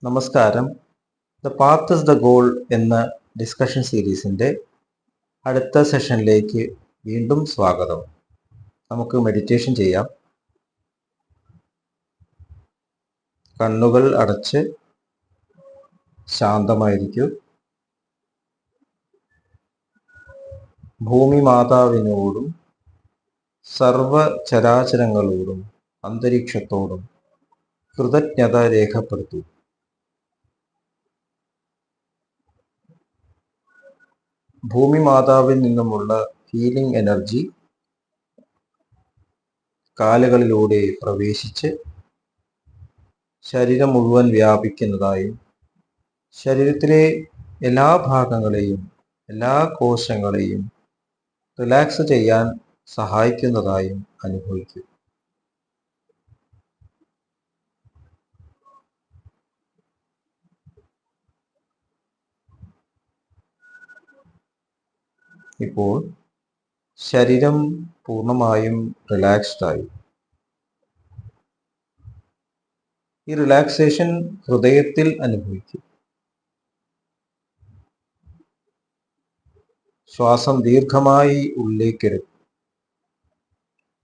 നമസ്കാരം. The path is the goal എന്ന discussion സീരീസിൻ്റെ അടുത്ത സെഷനിലേക്ക് വീണ്ടും സ്വാഗതം. നമുക്ക് മെഡിറ്റേഷൻ ചെയ്യാം. കണ്ണുകൾ അടച്ച് ശാന്തമായിരിക്കൂ. ഭൂമി മാതാവിനോടും സർവ ചരാചരങ്ങളോടും അന്തരീക്ഷത്തോടും കൃതജ്ഞത രേഖപ്പെടുത്തൂ. ഭൂമി മാതാവിൽ നിന്നുമുള്ള ഹീലിംഗ് എനർജി കാലുകളിലൂടെ പ്രവേശിച്ച് ശരീരം മുഴുവൻ വ്യാപിക്കുന്നതായും ശരീരത്തിലെ എല്ലാ ഭാഗങ്ങളെയും എല്ലാ കോശങ്ങളെയും റിലാക്സ് ചെയ്യാൻ സഹായിക്കുന്നതായും അനുഭവിക്കൂ. ഇപ്പോൾ ശരീരം പൂർണ്ണമായും റിലാക്സ്ഡ് ആയി. ഈ റിലാക്സേഷൻ ഹൃദയത്തിൽ അനുഭവിക്കും. ശ്വാസം ദീർഘമായി ഉള്ളിലേക്കെടുക്കും.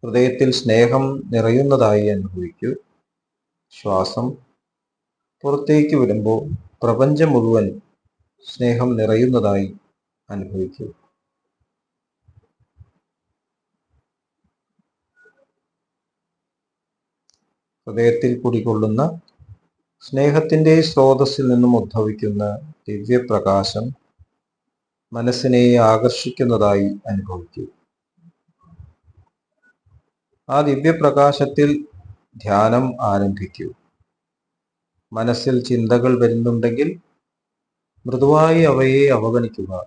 ഹൃദയത്തിൽ സ്നേഹം നിറയുന്നതായി അനുഭവിക്കൂ. ശ്വാസം പുറത്തേക്ക് വിടുമ്പോൾ പ്രപഞ്ചം മുഴുവൻ സ്നേഹം നിറയുന്നതായി അനുഭവിക്കൂ. ഹൃദയത്തിൽ കുടികൊള്ളുന്ന സ്നേഹത്തിൻ്റെ സ്രോതസ്സിൽ നിന്നും ഉദ്ഭവിക്കുന്ന ദിവ്യപ്രകാശം മനസ്സിനെ ആകർഷിക്കുന്നതായി അനുഭവിക്കൂ. ആ ദിവ്യപ്രകാശത്തിൽ ധ്യാനം ആരംഭിക്കൂ. മനസ്സിൽ ചിന്തകൾ വരുന്നുണ്ടെങ്കിൽ മൃദുവായി അവയെ അവഗണിക്കുക.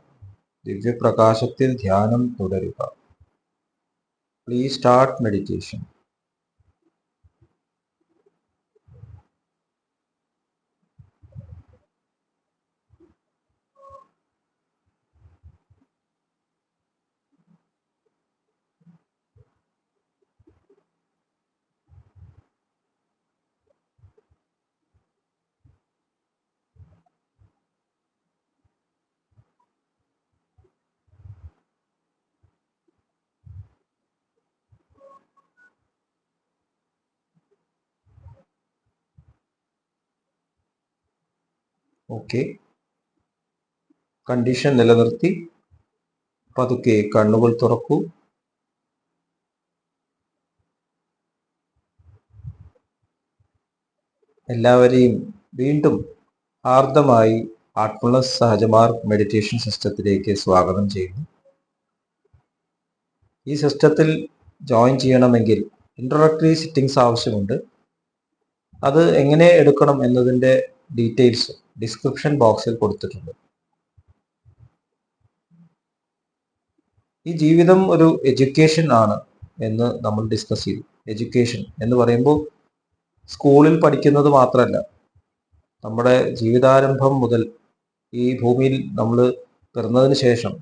ദിവ്യപ്രകാശത്തിൽ ധ്യാനം തുടരുക. Please start meditation. Okay, condition നിലനിർത്തി പതുക്കെ കണ്ണുകൾ തുറക്കൂ. എല്ലാവരെയും വീണ്ടും ആർദ്രമായി ആർട്ട്ഫുൾനെസ് സഹജമാർഗ് മെഡിറ്റേഷൻ സിസ്റ്റത്തിലേക്ക് സ്വാഗതം ചെയ്യുന്നു. ഈ സിസ്റ്റത്തിൽ ജോയിൻ ചെയ്യണമെങ്കിൽ ഇൻട്രൊഡക്ടറി സിറ്റിംഗ്സ് ആവശ്യമുണ്ട്. അത് എങ്ങനെ എടുക്കണം എന്നതിൻ്റെ ഡീറ്റെയിൽസ് ഡിസ്ക്രിപ്ഷൻ ബോക്സിൽ കൊടുത്തിട്ടുണ്ട്. ഈ ജീവിതം ഒരു എഡ്യൂക്കേഷൻ ആണ് എന്ന് നമ്മൾ ഡിസ്കസ് ചെയ്തു. എഡ്യൂക്കേഷൻ എന്ന് പറയുമ്പോൾ സ്കൂളിൽ പഠിക്കുന്നത് മാത്രമല്ല, നമ്മുടെ ജീവിതാരംഭം മുതൽ ഈ ഭൂമിയിൽ നമ്മൾ പിറന്നതിന് ശേഷം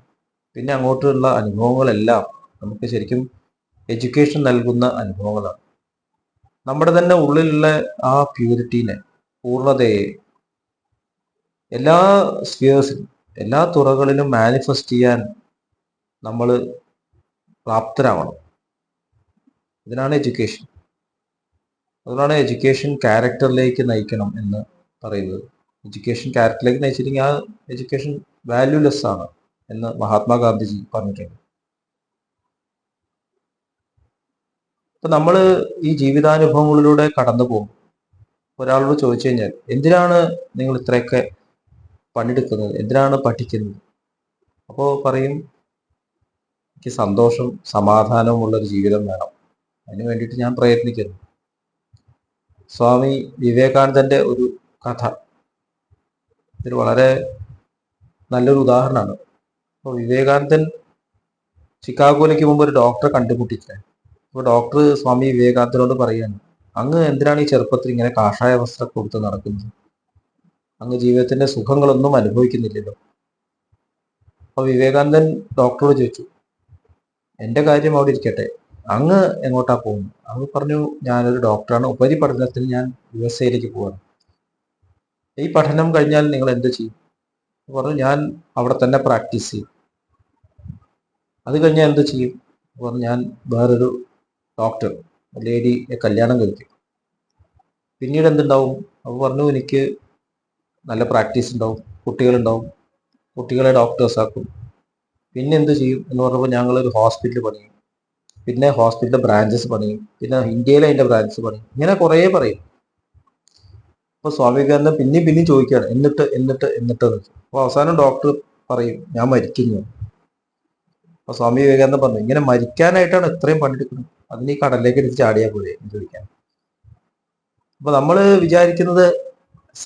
പിന്നെ അങ്ങോട്ടുള്ള അനുഭവങ്ങളെല്ലാം നമുക്ക് ശരിക്കും എഡ്യൂക്കേഷൻ നൽകുന്ന അനുഭവങ്ങളാണ്. നമ്മുടെ തന്നെ ഉള്ളിലുള്ള ആ പ്യൂരിറ്റീനെ, പൂർണ്ണതയെ എല്ലാ സ്ഫിയേഴ്സിലും എല്ലാ തുറകളിലും മാനിഫെസ്റ്റ് ചെയ്യാൻ നമ്മൾ പ്രാപ്തരാവണം. ഇതിനാണ് എഡ്യൂക്കേഷൻ. അതുകൊണ്ടാണ് എഡ്യൂക്കേഷൻ ക്യാരക്ടറിലേക്ക് നയിക്കണം എന്ന് പറയുന്നത്. എഡ്യൂക്കേഷൻ ക്യാരക്ടറിലേക്ക് നയിച്ചില്ലെങ്കിൽ ആ എഡ്യൂക്കേഷൻ വാല്യൂലെസ് ആണ് എന്ന് മഹാത്മാഗാന്ധിജി പറഞ്ഞിട്ടുണ്ട്. അപ്പൊ നമ്മൾ ഈ ജീവിതാനുഭവങ്ങളിലൂടെ കടന്നു പോകും. ഒരാളോട് ചോദിച്ചു കഴിഞ്ഞാൽ, എന്തിനാണ് നിങ്ങൾ ഇത്രയൊക്കെ പണിയെടുക്കുന്നത്, എന്തിനാണ് പഠിക്കുന്നത്? അപ്പോൾ പറയും, എനിക്ക് സന്തോഷം സമാധാനവും ഉള്ളൊരു ജീവിതം വേണം, അതിന് വേണ്ടിയിട്ട് ഞാൻ പ്രയത്നിക്കുന്നു. സ്വാമി വിവേകാനന്ദന്റെ ഒരു കഥ ഇത് വളരെ നല്ലൊരു ഉദാഹരണമാണ്. അപ്പോൾ വിവേകാനന്ദൻ ചിക്കാഗോയിലേക്ക് മുമ്പ് ഒരു ഡോക്ടറെ കണ്ടുമുട്ടിച്ചത്. അപ്പോൾ ഡോക്ടർ സ്വാമി വിവേകാനന്ദനോട് പറയുകയാണ്, അങ്ങ് എന്തിനാണ് ഈ ചെറുപ്പത്തിൽ ഇങ്ങനെ കാഷായ വസ്ത്രം കൊടുത്ത് നടക്കുന്നത്? അങ്ങ് ജീവിതത്തിന്റെ സുഖങ്ങളൊന്നും അനുഭവിക്കുന്നില്ലല്ലോ. അപ്പോൾ വിവേകാനന്ദൻ ഡോക്ടറോട് ചോദിച്ചു, എൻ്റെ കാര്യം അവിടെ ഇരിക്കട്ടെ, അങ്ങ് എങ്ങോട്ടാ പോകുന്നു? അങ്ങ് പറഞ്ഞു, ഞാനൊരു ഡോക്ടറാണ്, ഉപരിപഠനത്തിന് ഞാൻ USA പോവാണ്. ഈ പഠനം കഴിഞ്ഞാൽ നിങ്ങൾ എന്ത് ചെയ്യും? പറഞ്ഞു ഞാൻ അവിടെ തന്നെ പ്രാക്ടീസ് ചെയ്യും. അത് കഴിഞ്ഞാൽ എന്ത് ചെയ്യും? പറഞ്ഞു ഞാൻ വേറൊരു ഡോക്ടർ ലേഡിയെ കല്യാണം കഴിക്കും. പിന്നീട് എന്തുണ്ടാവും? അപ്പോൾ പറഞ്ഞു എനിക്ക് നല്ല പ്രാക്ടീസ് ഉണ്ടാവും, കുട്ടികളുണ്ടാവും, കുട്ടികളെ ഡോക്ടേഴ്സ് ആക്കും. പിന്നെ എന്ത് ചെയ്യും എന്ന് പറഞ്ഞപ്പോൾ ഞങ്ങളൊരു ഹോസ്പിറ്റൽ പണിയും, പിന്നെ ഹോസ്പിറ്റലിന്റെ ബ്രാഞ്ചസ് പണിയും, പിന്നെ ഇന്ത്യയിലെ അതിന്റെ ബ്രാഞ്ചസ് പണിയും, ഇങ്ങനെ കുറേ പറയും. അപ്പൊ സ്വാമി വിവേകാനന്ദൻ പിന്നെയും ചോദിക്കുകയാണ് എന്നിട്ട്. അപ്പൊ അവസാനം ഡോക്ടർ പറയും ഞാൻ മരിക്കുന്നു. അപ്പൊ സ്വാമി വിവേകാനന്ദൻ പറഞ്ഞു ഇങ്ങനെ മരിക്കാനായിട്ടാണ് ഇത്രയും പണിയെടുക്കുന്നത്, അതിന് ഈ കടലിലേക്ക് എടുത്ത് ചാടിയാൽ പോലെ എന്ന് ചോദിക്കാൻ. അപ്പൊ നമ്മൾ വിചാരിക്കുന്നത്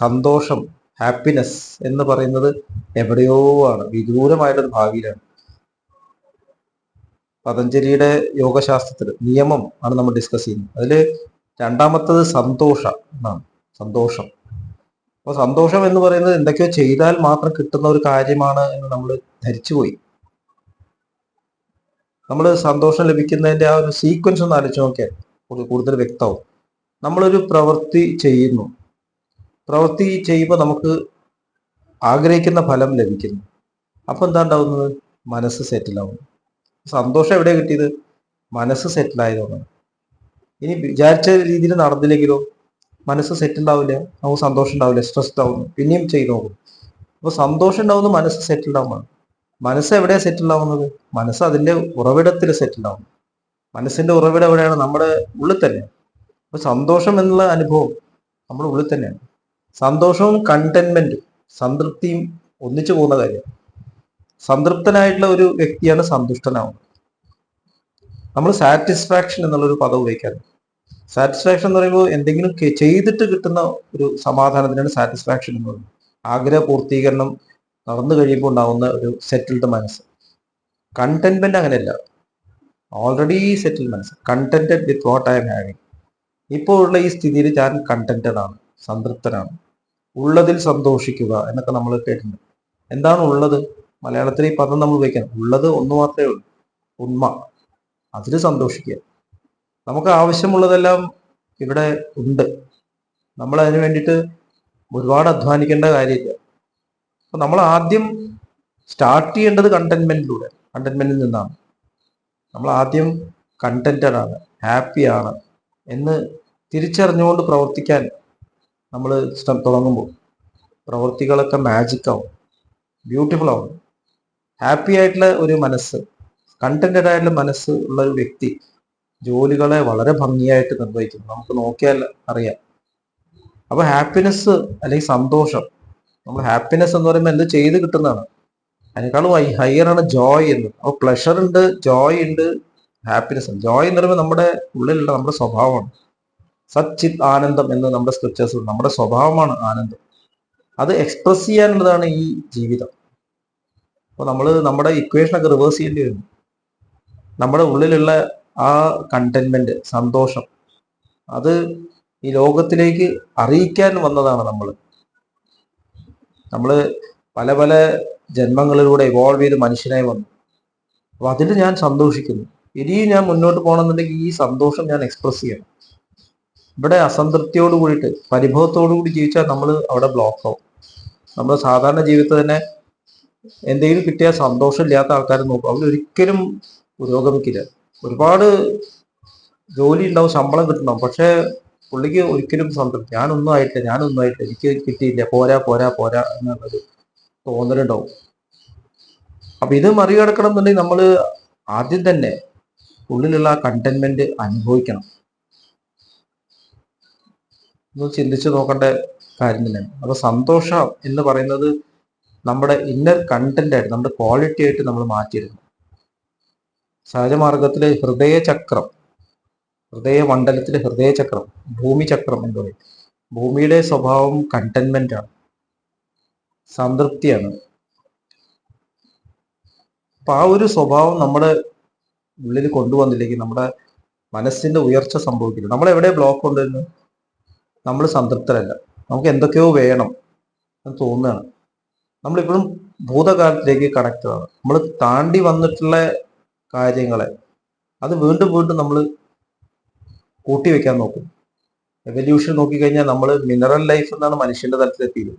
സന്തോഷം, ഹാപ്പിനെസ് എന്ന് പറയുന്നത് എവിടെയോ ആണ്, വിദൂരമായിട്ടൊരു ഭാവിയിലാണ്. പതഞ്ജലിയുടെ യോഗശാസ്ത്രത്തിൽ നിയമം ആണ് നമ്മൾ ഡിസ്കസ് ചെയ്യുന്നത്. അതില് രണ്ടാമത്തത് സന്തോഷം എന്നാണ്. സന്തോഷം. അപ്പൊ സന്തോഷം എന്ന് പറയുന്നത് എന്തൊക്കെയോ ചെയ്താൽ മാത്രം കിട്ടുന്ന ഒരു കാര്യമാണ് എന്ന് നമ്മൾ ധരിച്ചുപോയി. നമ്മൾ സന്തോഷം ലഭിക്കുന്നതിന്റെ ആ ഒരു സീക്വൻസ് ഒന്ന് ആലോചിച്ച് നോക്കിയാൽ കൂടുതൽ വ്യക്തമാവും. നമ്മളൊരു പ്രവൃത്തി ചെയ്യുന്നു, പ്രവൃത്തി ചെയ്യുമ്പോൾ നമുക്ക് ആഗ്രഹിക്കുന്ന ഫലം ലഭിക്കുന്നു. അപ്പൊ എന്താ ഉണ്ടാവുന്നത്? മനസ്സ് സെറ്റിലാവുന്നു. സന്തോഷം എവിടെ കിട്ടിയത്? മനസ്സ് സെറ്റിലായതാണ്. ഇനി വിചാരിച്ച രീതിയിൽ നടന്നില്ലെങ്കിലോ മനസ്സ് സെറ്റിൽ ഉണ്ടാവില്ല, നമുക്ക് സന്തോഷം ഉണ്ടാവില്ല, സ്ട്രെസ്ഡ് ആവുന്നു, പിന്നെയും ചെയ്തു നോക്കും. അപ്പൊ സന്തോഷം ഉണ്ടാവുന്നത് മനസ്സ് സെറ്റിൽഡ് ആവുന്നതാണ്. മനസ്സ് എവിടെയാണ് സെറ്റിൽ ആവുന്നത്? മനസ്സ് അതിന്റെ ഉറവിടത്തിൽ സെറ്റിൽ ആവുന്നു. മനസ്സിന്റെ ഉറവിടം എവിടെയാണ്? നമ്മുടെ ഉള്ളിൽ തന്നെ. അപ്പൊ സന്തോഷം എന്നുള്ള അനുഭവം നമ്മുടെ ഉള്ളിൽ തന്നെയാണ്. സന്തോഷവും കണ്ടന്റ്മെന്റും, സംതൃപ്തിയും ഒന്നിച്ചു പോകുന്ന കാര്യം. സംതൃപ്തനായിട്ടുള്ള ഒരു വ്യക്തിയാണ് സന്തുഷ്ടനാവുന്നത്. നമ്മൾ സാറ്റിസ്ഫാക്ഷൻ എന്നുള്ളൊരു പദം ഉപയോഗിക്കാറ്. സാറ്റിസ്ഫാക്ഷൻ എന്ന് പറയുമ്പോൾ എന്തെങ്കിലും ചെയ്തിട്ട് കിട്ടുന്ന ഒരു സമാധാനത്തിനാണ് സാറ്റിസ്ഫാക്ഷൻ എന്ന് പറയുന്നത്. ആഗ്രഹ പൂർത്തീകരണം നടന്നു കഴിയുമ്പോൾ ഉണ്ടാവുന്ന ഒരു സെറ്റിൽഡ് മനസ്സ്. കണ്ടന്റ്മെന്റ് അങ്ങനെയല്ല, ഓൾറെഡി സെറ്റിൽഡ് മനസ്സ്. Contented with what I M having. ഇപ്പോൾ ഉള്ള ഈ സ്ഥിതിയിൽ ഞാൻ കണ്ടന്റഡ് ആണ്, സംതൃപ്തനാണ്. ഉള്ളതിൽ സന്തോഷിക്കുക എന്നൊക്കെ നമ്മൾ കേട്ടിട്ടുണ്ട്. എന്താണ് ഉള്ളത്? മലയാളത്തിൽ ഈ പദം നമ്മൾ ഉപയോഗിക്കണം. ഉള്ളത് ഒന്ന് മാത്രമേ ഉള്ളൂ, ഉണ്മ. അതിൽ സന്തോഷിക്കുക. നമുക്ക് ആവശ്യമുള്ളതെല്ലാം ഇവിടെ ഉണ്ട്. നമ്മൾ അതിന് വേണ്ടിയിട്ട് ഒരുപാട് അധ്വാനിക്കേണ്ട കാര്യമില്ല. അപ്പൊ നമ്മൾ ആദ്യം സ്റ്റാർട്ട് ചെയ്യേണ്ടത് കണ്ടന്റ്മെന്റിൽ നിന്നാണ്. നമ്മൾ ആദ്യം കണ്ടന്റഡ് ആണ്, ഹാപ്പിയാണ് എന്ന് തിരിച്ചറിഞ്ഞുകൊണ്ട് പ്രവർത്തിക്കാൻ നമ്മൾ തുടങ്ങുമ്പോൾ പ്രവൃത്തികളൊക്കെ മാജിക് ആവും, ബ്യൂട്ടിഫുൾ ആവും. ഹാപ്പി ആയിട്ടുള്ള ഒരു മനസ്സ്, കണ്ടന്റഡ് ആയിട്ടുള്ള മനസ്സ് ഉള്ള ഒരു വ്യക്തി ജോലികളെ വളരെ ഭംഗിയായിട്ട് നിർവഹിക്കുന്നു. നമുക്ക് നോക്കിയാൽ അറിയാം. അപ്പൊ ഹാപ്പിനെസ് അല്ലെങ്കിൽ സന്തോഷം, നമ്മൾ ഹാപ്പിനെസ് എന്ന് പറയുമ്പോൾ എന്ത് ചെയ്ത് കിട്ടുന്നതാണ്. അതിനേക്കാളും ഹയർ ആണ് ജോയ് എന്ന്. അപ്പൊ പ്ലഷർ ഉണ്ട്, ജോയ് ഉണ്ട്, ഹാപ്പിനെസ് ഉണ്ട്. ജോയ് എന്ന് പറയുമ്പോൾ നമ്മുടെ ഉള്ളിലുള്ള നമ്മുടെ സ്വഭാവമാണ്. സച്ചിത് ആനന്ദം എന്ന് നമ്മുടെ സ്ക്രിപ്റ്റേഴ്സ്, നമ്മുടെ സ്വഭാവമാണ് ആനന്ദം. അത് എക്സ്പ്രസ് ചെയ്യാനുള്ളതാണ് ഈ ജീവിതം. അപ്പൊ നമ്മൾ നമ്മുടെ ഇക്വേഷനൊക്കെ റിവേഴ്സ് ചെയ്യേണ്ടി വരുന്നു. നമ്മുടെ ഉള്ളിലുള്ള ആ കണ്ടന്റ്മെന്റ്, സന്തോഷം, അത് ഈ ലോകത്തിലേക്ക് അറിയിക്കാൻ വന്നതാണ് നമ്മൾ പല പല ജന്മങ്ങളിലൂടെ ഇവോൾവ് ചെയ്ത് മനുഷ്യനായി വന്നു. അപ്പൊ അതിൽ ഞാൻ സന്തോഷിക്കുന്നു. ഇനിയും ഞാൻ മുന്നോട്ട് പോകണമെന്നുണ്ടെങ്കിൽ ഈ സന്തോഷം ഞാൻ എക്സ്പ്രസ് ചെയ്യണം. ഇവിടെ അസംതൃപ്തിയോട് കൂടിയിട്ട് പരിഭവത്തോടു കൂടി ജീവിച്ചാൽ നമ്മൾ അവിടെ ബ്ലോക്ക് ആവും. നമ്മൾ സാധാരണ ജീവിതത്തിൽ തന്നെ എന്തെങ്കിലും കിട്ടിയാൽ സന്തോഷം ഇല്ലാത്ത ആൾക്കാർ നോക്കും, അവരൊരിക്കലും പുരോഗമിക്കില്ല. ഒരുപാട് ജോലി ഉണ്ടാവും, ശമ്പളം കിട്ടണം, പക്ഷെ പുള്ളിക്ക് ഒരിക്കലും സംതൃപ്തി, ഞാനൊന്നും ആയിട്ടില്ല, എനിക്ക് കിട്ടിയില്ല, പോരാ എന്നുള്ളൊരു തോന്നലുണ്ടാവും. അപ്പൊ ഇത് മറികടക്കണം എന്നുണ്ടെങ്കിൽ നമ്മൾ ആദ്യം തന്നെ ഉള്ളിലുള്ള ആ കണ്ടന്റ്മെന്റ് അനുഭവിക്കണം. ഒന്ന് ചിന്തിച്ചു നോക്കേണ്ട കാര്യം തന്നെയാണ്. അപ്പൊ സന്തോഷം എന്ന് പറയുന്നത് നമ്മുടെ ഇന്നർ കണ്ടന്റ് ആയിട്ട്, നമ്മുടെ ക്വാളിറ്റി ആയിട്ട് നമ്മൾ മാറ്റിയെടുക്കണം. സഹജമാർഗത്തില് ഹൃദയമണ്ഡലത്തിലെ ഹൃദയചക്രം, ഭൂമിചക്രം എന്ന് പറയും. ഭൂമിയുടെ സ്വഭാവം കണ്ടന്റ്മെന്റ് ആണ്, സംതൃപ്തിയാണ്. അപ്പൊ ആ ഒരു സ്വഭാവം നമ്മുടെ ഉള്ളിൽ കൊണ്ടുവന്നില്ലെങ്കിൽ നമ്മുടെ മനസ്സിന്റെ ഉയർച്ച സംഭവിക്കില്ല. നമ്മൾ എവിടെ ബ്ലോക്ക് കൊണ്ടുവരുന്നു? നമ്മൾ സംതൃപ്തരല്ല, നമുക്ക് എന്തൊക്കെയോ വേണം എന്ന് തോന്നുകയാണ്. നമ്മളിപ്പോഴും ഭൂതകാലത്തിലേക്ക് കണക്ട് ആണ്. നമ്മൾ താണ്ടി വന്നിട്ടുള്ള കാര്യങ്ങളെ അത് വീണ്ടും നമ്മൾ കൂട്ടിവെക്കാൻ നോക്കും. എവല്യൂഷൻ നോക്കിക്കഴിഞ്ഞാൽ നമ്മൾ മിനറൽ ലൈഫ് എന്നാണ് മനുഷ്യന്റെ തലത്തിലെത്തിയത്.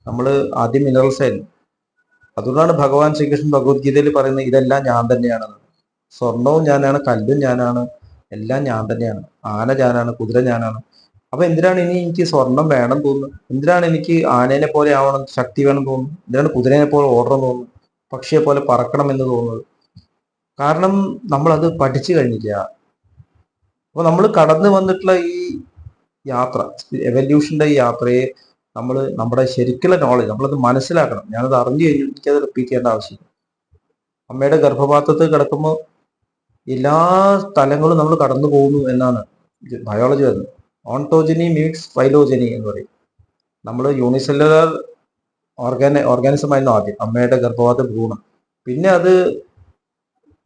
നമ്മൾ ആദ്യം മിനറൽസ് ആയിരുന്നു. അതുകൊണ്ടാണ് ഭഗവാൻ ശ്രീകൃഷ്ണൻ ഭഗവത്ഗീതയിൽ പറയുന്നത് ഇതെല്ലാം ഞാൻ തന്നെയാണെന്ന്. സ്വർണവും ഞാനാണ്, കല്ലും ഞാനാണ്, എല്ലാം ഞാൻ തന്നെയാണ്. ആന ഞാനാണ്, കുതിര ഞാനാണ്. അപ്പൊ എന്തിനാണ് ഇനി എനിക്ക് സ്വർണം വേണം തോന്നുന്നു? എന്തിനാണ് എനിക്ക് ആനേനെ പോലെ ആവണം, ശക്തി വേണം തോന്നുന്നു? എന്തിനാണ് കുതിരനെ പോലെ ഓടണം തോന്നുന്നു, പക്ഷിയെ പോലെ പറക്കണം എന്ന് തോന്നുന്നത്? കാരണം നമ്മൾ അത് പഠിച്ചു കഴിഞ്ഞില്ല. അപ്പൊ നമ്മൾ കടന്നു വന്നിട്ടുള്ള ഈ യാത്ര, എവല്യൂഷന്റെ ഈ യാത്രയെ നമ്മൾ നമ്മുടെ ശരിക്കുള്ള നോളജ് നമ്മളത് മനസ്സിലാക്കണം. ഞാനത് അറിഞ്ഞു കഴിഞ്ഞു, എനിക്കത് റിപ്പീറ്റ് ചെയ്യേണ്ട ആവശ്യമില്ല. അമ്മയുടെ ഗർഭപാത്രത്തിൽ കിടക്കുമ്പോൾ എല്ലാ തലങ്ങളും നമ്മൾ കടന്നു പോകുന്നു എന്നാണ് ബയോളജി വരുന്നത്. ഓൺടോജനി മീൻസ് ഫൈലോജനി എന്ന് പറയും. നമ്മൾ യൂണിസെല്ലുലാർ ഓർഗാനിസം ആയിരുന്നു ആദ്യം, അമ്മയുടെ ഗർഭപാത്ര ഭ്രൂണം. പിന്നെ അത്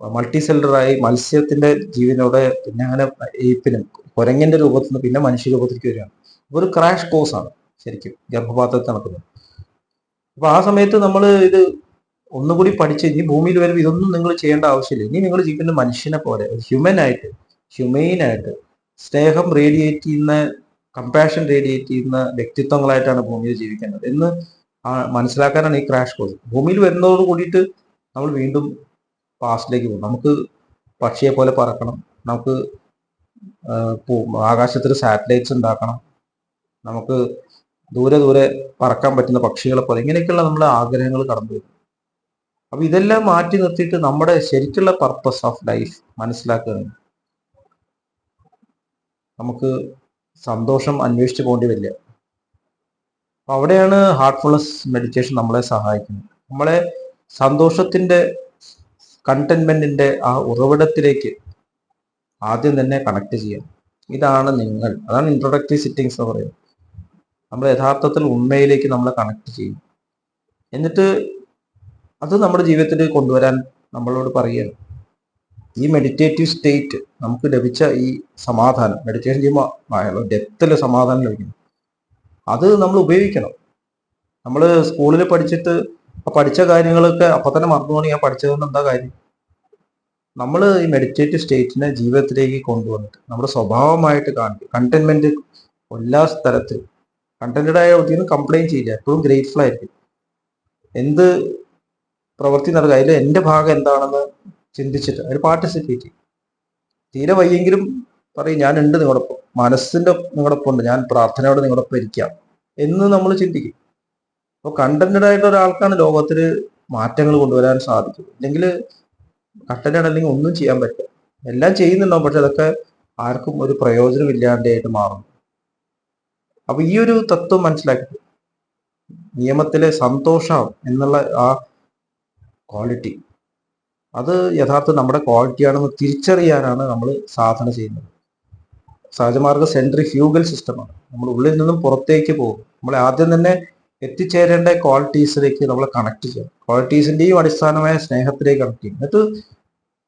മൾട്ടി സെല്ലറായി മത്സ്യത്തിന്റെ ജീവനോടെ, പിന്നെ അങ്ങനെ ഏപ്പിനും കുരങ്ങന്റെ രൂപത്തിൽ നിന്ന് പിന്നെ മനുഷ്യ രൂപത്തിലേക്ക് വരികയാണ്. ഒരു ക്രാഷ് കോഴ്സ് ആണ് ശരിക്കും ഗർഭപാത്രത്തിൽ നടക്കുന്നത്. അപ്പൊ ആ സമയത്ത് നമ്മൾ ഇത് ഒന്നുകൂടി പഠിച്ച് ഇനി ഭൂമിയിൽ വരുമ്പോൾ ഇതൊന്നും നിങ്ങൾ ചെയ്യേണ്ട ആവശ്യമില്ല. ഇനി നിങ്ങൾ ജീവിക്കുന്ന മനുഷ്യനെ പോലെ ഹ്യൂമെയിനായിട്ട് സ്നേഹം റേഡിയേറ്റ് ചെയ്യുന്ന, കമ്പാഷൻ റേഡിയേറ്റ് ചെയ്യുന്ന വ്യക്തിത്വങ്ങളായിട്ടാണ് ഭൂമിയിൽ ജീവിക്കേണ്ടത് എന്ന് മനസ്സിലാക്കാനാണ് ഈ ക്രാഷ് കോഴ്സ്. ഭൂമിയിൽ വരുന്നതോട് കൂടിയിട്ട് നമ്മൾ വീണ്ടും പാസ്റ്റിലേക്ക് പോകും. നമുക്ക് പക്ഷിയെ പോലെ പറക്കണം, നമുക്ക് ആകാശത്തിൽ സാറ്റലൈറ്റ്സ് ഉണ്ടാക്കണം, നമുക്ക് ദൂരെ ദൂരെ പറക്കാൻ പറ്റുന്ന പക്ഷികളെ പോലെ, ഇങ്ങനെയൊക്കെയുള്ള നമ്മുടെ ആഗ്രഹങ്ങൾ കടന്നു വരും. അപ്പൊ ഇതെല്ലാം മാറ്റി നിർത്തിയിട്ട് നമ്മുടെ ശരിക്കുള്ള പർപ്പസ് ഓഫ് ലൈഫ് മനസ്സിലാക്കുകയാണ്. നമുക്ക് സന്തോഷം അന്വേഷിച്ചു പോകേണ്ടി വരില്ല. അപ്പൊ അവിടെയാണ് ഹാർട്ട്ഫുൾനെസ് മെഡിറ്റേഷൻ നമ്മളെ സഹായിക്കുന്നത്. നമ്മളെ സന്തോഷത്തിന്റെ, കണ്ടന്റ്മെന്റിന്റെ ആ ഉറവിടത്തിലേക്ക് ആദ്യം തന്നെ കണക്ട് ചെയ്യാം. ഇതാണ് നിങ്ങൾ, അതാണ് ഇൻട്രൊഡക്റ്റീവ് സിറ്റിങ്സ് എന്ന് പറയുന്നത്. നമ്മൾ യഥാർത്ഥത്തിൽ ഉണ്മയിലേക്ക് നമ്മളെ കണക്ട് ചെയ്യും. എന്നിട്ട് അത് നമ്മുടെ ജീവിതത്തിൽ കൊണ്ടുവരാൻ നമ്മളോട് പറയുകയാണ്. ഈ മെഡിറ്റേറ്റീവ് സ്റ്റേറ്റ് നമുക്ക് ലഭിച്ച ഈ സമാധാനം, മെഡിറ്റേഷൻ ചെയ്യുമ്പോൾ ഡെപ്തിലെ സമാധാനം ലഭിക്കുന്നു. അത് നമ്മൾ ഉപയോഗിക്കണം. നമ്മൾ സ്കൂളിൽ പഠിച്ചിട്ട് പഠിച്ച കാര്യങ്ങളൊക്കെ അപ്പൊ തന്നെ മറന്നുപോകണമെങ്കിൽ ഞാൻ പഠിച്ചതുകൊണ്ട് എന്താ കാര്യം? നമ്മൾ ഈ മെഡിറ്റേറ്റീവ് സ്റ്റേറ്റിനെ ജീവിതത്തിലേക്ക് കൊണ്ടുവന്നിട്ട് നമ്മുടെ സ്വഭാവമായിട്ട് കാണിക്കും. കണ്ടന്റ്മെന്റ് എല്ലാ സ്ഥലത്തിലും കണ്ടന്റഡ് ആയ ഒത്തിരി കംപ്ലൈൻറ്റ് ചെയ്യില്ല, എപ്പോഴും ഗ്രേറ്റ്ഫുൾ ആയിരിക്കും. എന്ത് പ്രവൃത്തി നടക്കുക അതിൽ എൻ്റെ ഭാഗം എന്താണെന്ന് ചിന്തിച്ചിട്ട് അതിൽ പാർട്ടിസിപ്പേറ്റ് ചെയ്യും. തീരെ വയ്യെങ്കിലും പറയും ഞാനുണ്ട് നിങ്ങളോടൊപ്പം, മനസ്സിന്റെ നിങ്ങളോടൊപ്പം ഉണ്ട്, ഞാൻ പ്രാർത്ഥനയോടെ നിങ്ങളോടൊപ്പം ഇരിക്കാം എന്ന് നമ്മൾ ചിന്തിക്കും. അപ്പോൾ കണ്ടന്റഡ് ആയിട്ട് ഒരാൾക്കാണ് ലോകത്തിൽ മാറ്റങ്ങൾ കൊണ്ടുവരാൻ സാധിക്കും. അല്ലെങ്കിൽ കണ്ടന്റഡ് അല്ലെങ്കിൽ ഒന്നും ചെയ്യാൻ പറ്റില്ല. എല്ലാം ചെയ്യുന്നുണ്ടാവും, പക്ഷെ അതൊക്കെ ആർക്കും ഒരു പ്രയോജനമില്ലാണ്ടായിട്ട് മാറും. അപ്പൊ ഈ ഒരു തത്വം മനസ്സിലാക്കി നിയമത്തിലെ സന്തോഷം എന്നുള്ള ആ ക്വാളിറ്റി, അത് യഥാർത്ഥം നമ്മുടെ ക്വാളിറ്റിയാണെന്ന് തിരിച്ചറിയാനാണ് നമ്മൾ സാധന ചെയ്യുന്നത്. സഹജമാർഗ സെൻട്രിഫ്യൂഗൽ സിസ്റ്റമാണ്. നമ്മൾ ഉള്ളിൽ നിന്നും പുറത്തേക്ക് പോകും. നമ്മളെ ആദ്യം തന്നെ എത്തിച്ചേരേണ്ട ക്വാളിറ്റീസിലേക്ക് നമ്മളെ കണക്ട് ചെയ്യാം. ക്വാളിറ്റീസിന്റെയും അടിസ്ഥാനമായ സ്നേഹത്തിലേക്ക് കണക്ട് ചെയ്യും. എന്നിട്ട്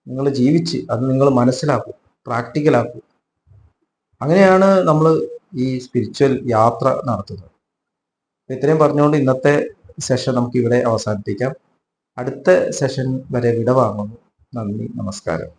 നിങ്ങൾ ജീവിച്ച് അത് നിങ്ങൾ മനസ്സിലാക്കും, പ്രാക്ടിക്കലാക്കും. അങ്ങനെയാണ് നമ്മൾ ഈ സ്പിരിച്വൽ യാത്ര നടത്തുന്നത്. ഇത്രയും പറഞ്ഞുകൊണ്ട് ഇന്നത്തെ സെഷൻ നമുക്ക് ഇവിടെ അവസാനിപ്പിക്കാം. അടുത്ത സെഷൻ വരെ വിട വാങ്ങുന്നു. നന്ദി, നമസ്കാരം.